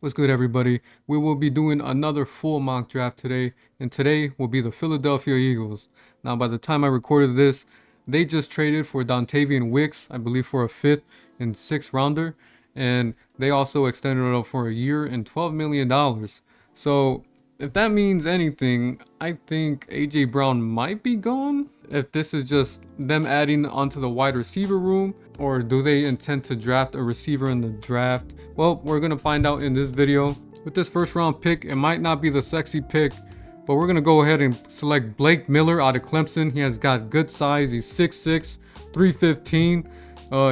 What's good, everybody? We will be doing another full mock draft today, and today will be the Philadelphia Eagles. Now, by the time I recorded this, they just traded for Dontavian Wicks, I believe for a 5th and 6th rounder, and they also extended it up for a year and $12 million. So, if that means anything, I think AJ Brown might be gone. If this is just them adding onto the wide receiver room, or do they intend to draft a receiver in the draft? Well, we're gonna find out in this video. With this first round pick, it might not be the sexy pick, but we're gonna go ahead and select Blake Miller out of Clemson. He has got good size. He's 6'6", 315.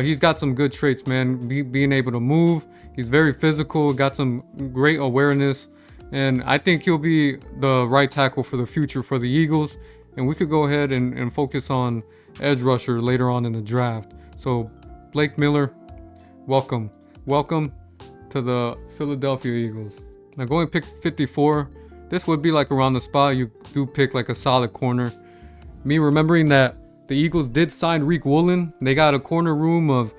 He's got some good traits, man. Being able to move. He's very physical, got some great awareness, and I think he'll be the right tackle for the future for the Eagles. And we could go ahead and focus on edge rusher later on in the draft. So Blake Miller, welcome to the Philadelphia Eagles. Now going pick 54, this would be like around the spot you do pick like a solid corner. Me remembering that the Eagles did sign Riq Woolen. They got a corner room of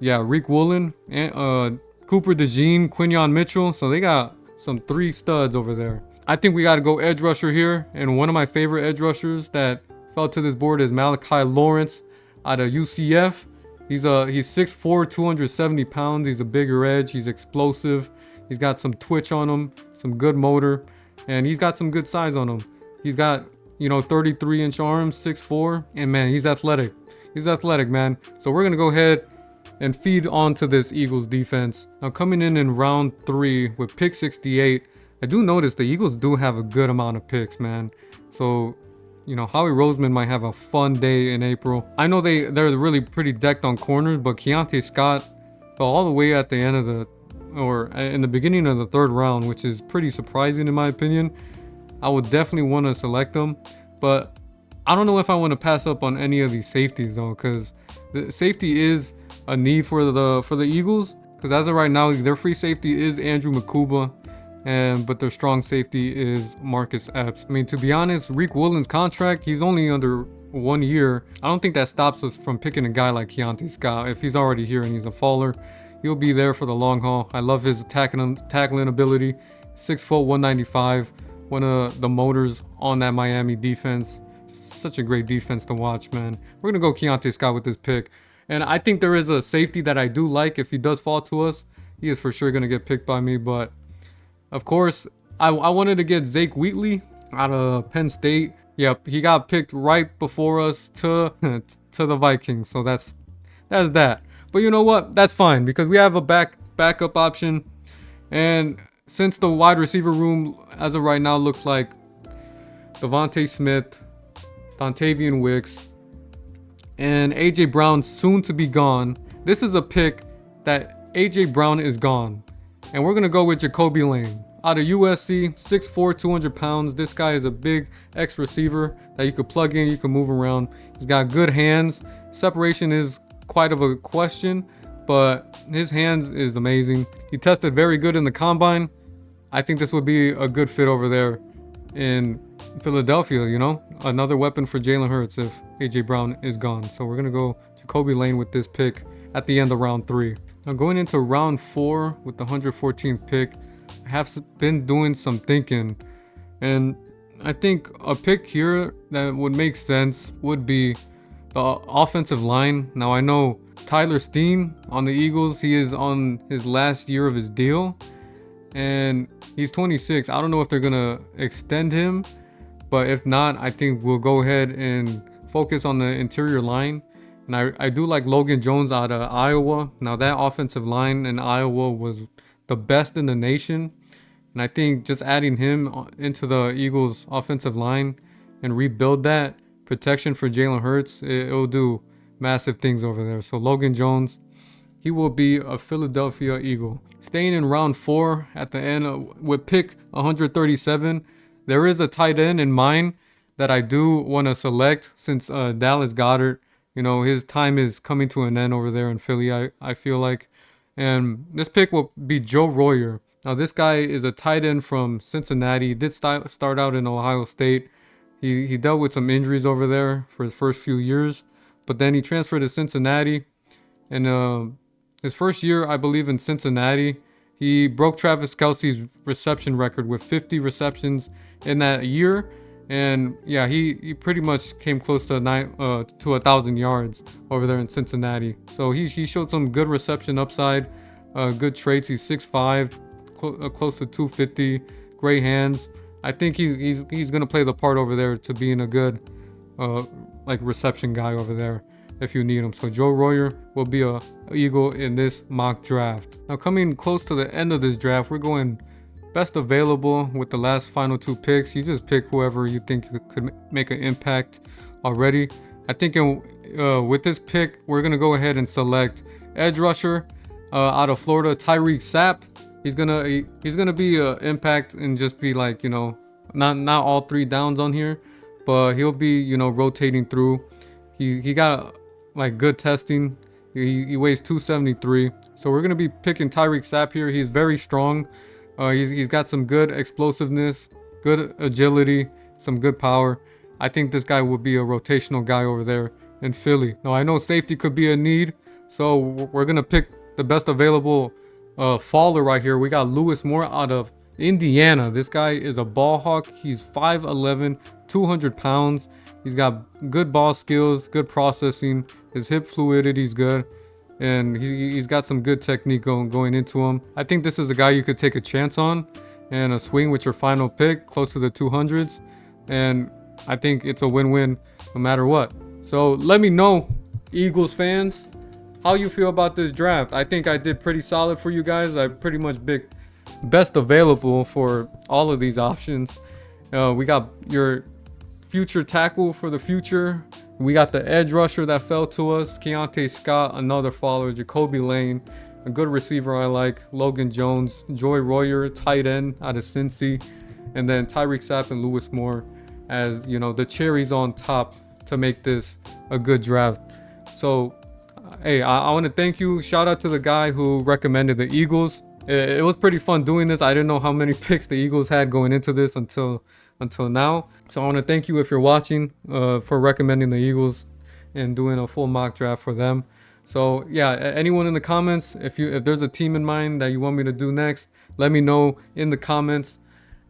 Riq Woolen and Cooper DeJean, Quinyon Mitchell. So they got some 3 studs over there. I think we got to go edge rusher here, and one of my favorite edge rushers that fell to this board is Malachi Lawrence out of UCF. He's 6'4", 270 pounds. He's a bigger edge. He's explosive. He's got some twitch on him, some good motor, and he's got some good size on him. He's got 33-inch arms, 6'4", and man, he's athletic. He's athletic, man. So we're gonna go ahead and feed onto this Eagles defense. Now coming in round 3 with pick 68. I do notice the Eagles do have a good amount of picks, man. So, Howie Roseman might have a fun day in April. I know they're really pretty decked on corners, but Keonte Scott fell all the way at the end of in the beginning of the 3rd round, which is pretty surprising in my opinion. I would definitely want to select them, but I don't know if I want to pass up on any of these safeties though, because the safety is a need for the Eagles. Because as of right now, their free safety is Andrew Makuba. But their strong safety is Marcus Epps. I mean, to be honest, Riq Woolen's contract, he's only under 1 year. I don't think that stops us from picking a guy like Keonte Scott. If he's already here and he's a faller, he'll be there for the long haul. I love his tackling ability. 6 foot, 195. One of the motors on that Miami defense. Such a great defense to watch, man. We're going to go Keonte Scott with this pick. And I think there is a safety that I do like. If he does fall to us, he is for sure going to get picked by me, but of course, I wanted to get Zake Wheatley out of Penn State. Yep, he got picked right before us to the Vikings. So that's that. But you know what? That's fine because we have a backup option. And since the wide receiver room as of right now looks like Devontae Smith, Dontavian Wicks, and AJ Brown soon to be gone, this is a pick that AJ Brown is gone. And we're going to go with Jacoby Lane. Out of USC, 6'4", 200 pounds. This guy is a big X receiver that you could plug in, you can move around. He's got good hands. Separation is quite of a question, but his hands is amazing. He tested very good in the combine. I think this would be a good fit over there in Philadelphia, Another weapon for Jalen Hurts if AJ Brown is gone. So we're going to go Jacoby Lane with this pick at the end of round 3. Now going into round 4 with the 114th pick, I have been doing some thinking, and I think a pick here that would make sense would be the offensive line. Now I know Tyler Steen on the Eagles, he is on his last year of his deal, and he's 26. I don't know if they're gonna extend him, but if not, I think we'll go ahead and focus on the interior line. And I do like Logan Jones out of Iowa. Now that offensive line in Iowa was the best in the nation. And I think just adding him into the Eagles offensive line and rebuild that protection for Jalen Hurts, it'll do massive things over there. So Logan Jones, he will be a Philadelphia Eagle. Staying in round 4 at the end with pick 137, there is a tight end in mind that I do want to select since Dallas Goedert, his time is coming to an end over there in Philly, I feel like. And this pick will be Joe Royer. Now, this guy is a tight end from Cincinnati. He did start out in Ohio State. He dealt with some injuries over there for his first few years. But then he transferred to Cincinnati. And his first year, I believe, in Cincinnati, He broke Travis Kelce's reception record with 50 receptions in that year. And yeah, he pretty much came close to 1,000 yards over there in Cincinnati. So he showed some good reception upside, good traits. He's 6'5", close to 250, great hands. I think he's gonna play the part over there to being a good like reception guy over there if you need him. So Joe Royer will be a Eagle in this mock draft. Now coming close to the end of this draft, we're going best available with the last final 2 picks. You just pick whoever you think could make an impact already. I think with this pick, we're gonna go ahead and select edge rusher out of Florida, Tyreek Sapp. He's gonna be an impact and just be like, you know, not all 3 downs on here, but he'll be, you know, rotating through. He got like good testing. He weighs 273. So we're gonna be picking Tyreek Sapp here. He's very strong. He's got some good explosiveness, good agility, some good power. I think this guy will be a rotational guy over there in Philly. Now I know safety could be a need, so we're gonna pick the best available faller right here. We got Lewis Moore out of Indiana. This guy is a ball hawk. He's 5'11", 200 pounds. He's got good ball skills, good processing. His hip fluidity is good, and he's got some good technique going into him. I think this is a guy you could take a chance on and a swing with your final pick close to the 200s, and I think it's a win-win no matter what. So let me know, Eagles fans, how you feel about this draft. I think I did pretty solid for you guys. I pretty much picked best available for all of these options. We got your future tackle for the future. We got the edge rusher that fell to us, Keonte Scott, another follower, Jacoby Lane, a good receiver I like, Logan Jones, Joy Royer, tight end out of Cincy, and then Tyreek Sapp and Lewis Moore as, you know, the cherries on top to make this a good draft. So hey, I want to thank you. Shout out to the guy who recommended the Eagles. It was pretty fun doing this. I didn't know how many picks the Eagles had going into this until now. So I want to thank you if you're watching for recommending the Eagles and doing a full mock draft for them. So yeah, anyone in the comments, if there's a team in mind that you want me to do next, let me know in the comments.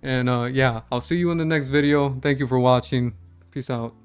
And yeah, I'll see you in the next video. Thank you for watching. Peace out.